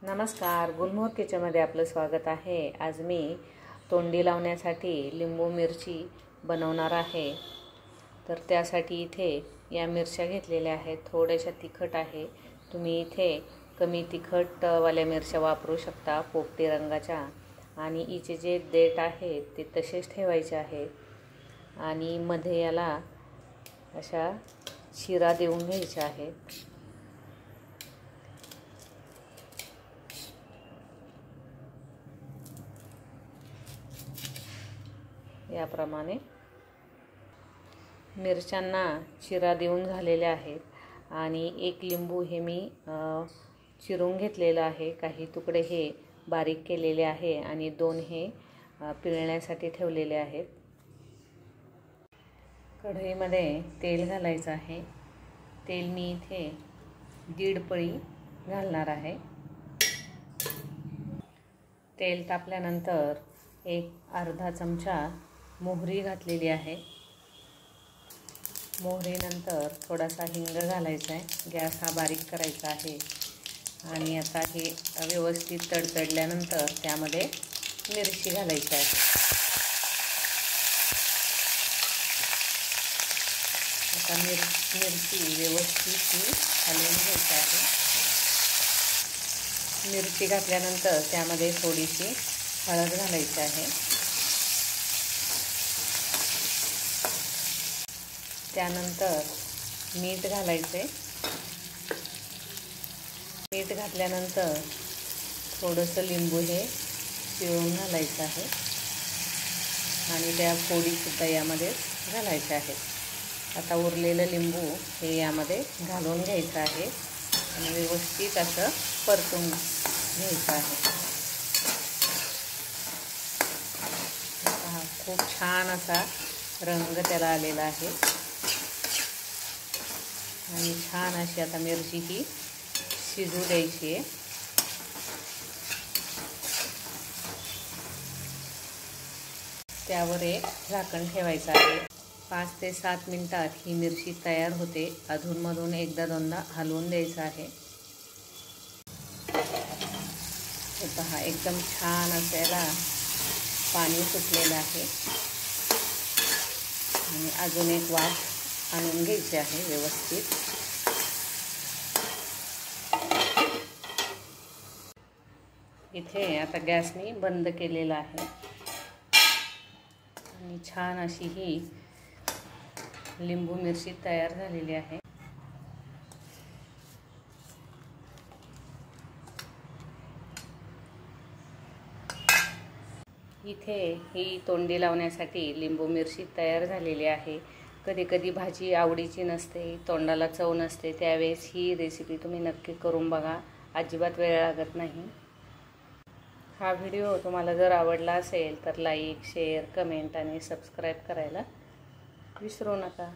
नमस्कार, गुलमोहर किचनमध्ये आपलं स्वागत आहे। आज मी तोंडी लावण्यासाठी लिंबू मिरची बनवणार आहे। तर त्यासाठी इथे या मिरच्या घेतलेल्या आहेत, थोड्याशा तिखट आहे। तुम्ही इथे कमी तिखट वाल्या मिरच्या वापरू शकता, पोपटी रंगाच्या। आणि हिचे जे देठ आहेत ते तसेच ठेवायचे आहेत आणि मध्ये याला अशा शिरा देऊन घ्यायच्या आहेत। याप्रमाणे मिरच्यांना चिरा देऊन झालेले आहेत आणि एक लिंबू हे मी चिरून घेतलेलं आहे। काही तुकडे हे बारीक केलेले आहे आणि 2 हे पिळण्यासाठी ठेवलेले आहेत। कढईमध्ये तेल घालायचं आहे। तेल मी इथे 1.5 पळी घालणार आहे। तेल तापल्यानंतर एक अर्धा चमचा मोहरी घातलेली आहे। मोहरीनंतर थोडासा हिंग घालायचा आहे। गॅस हा बारीक करायचा आहे आणि आता हे व्यवस्थित तडतडल्यानंतर त्यामध्ये मिरची घालायची आहे। आता मिरची व्यवस्थित हलवून घ्यायची आहे। मिरची घातल्यानंतर त्यामध्ये थोडीशी हळद घालायची आहे। त्यानंतर मीठ घालायचे। मीठ घातल्यानंतर थोडंसं लिंबू हे पिळून घालायचं आहे आणि त्या फोडीसुद्धा यामध्ये घालायच्या आहेत। आता उरलेलं लिंबू हे यामध्ये घालून घ्यायचं आहे आणि व्यवस्थित असं परतून घ्यायचं आहे। हा खूप छान असा रंग त्याला आलेला आहे आणि छान अशी आता मिरची ही शिजू द्यायची आहे। त्यावर एक झाकण ठेवायचं आहे। 5 ते 7 मिनिटात ही मिरची तयार होते। अधूनमधून एकदा दोनदा हलवून द्यायचं आहे। हे पहा, एकदम छान असं याला पाणी सुटलेलं आहे आणि अजून एक वाफ आणून घ्यायची आहे व्यवस्थित। इथे आता गॅस मी बंद केलेला आहे आणि छान अशी ही लिंबू मिरची तयार झालेली आहे। इथे ही तोंडी लावण्यासाठी लिंबू मिरची तयार झालेली आहे। कधी कधी भाजी आवडीची नसते, तोंडाला चव नसते, त्यावेळेस ही रेसिपी तुम्ही नक्की करून बघा, अजिबात वेळ लागत नाही। हा व्हिडिओ तुम्हाला जर आवडला असेल तर लाईक, शेअर, कमेंट आणि सबस्क्राईब करायला विसरू नका।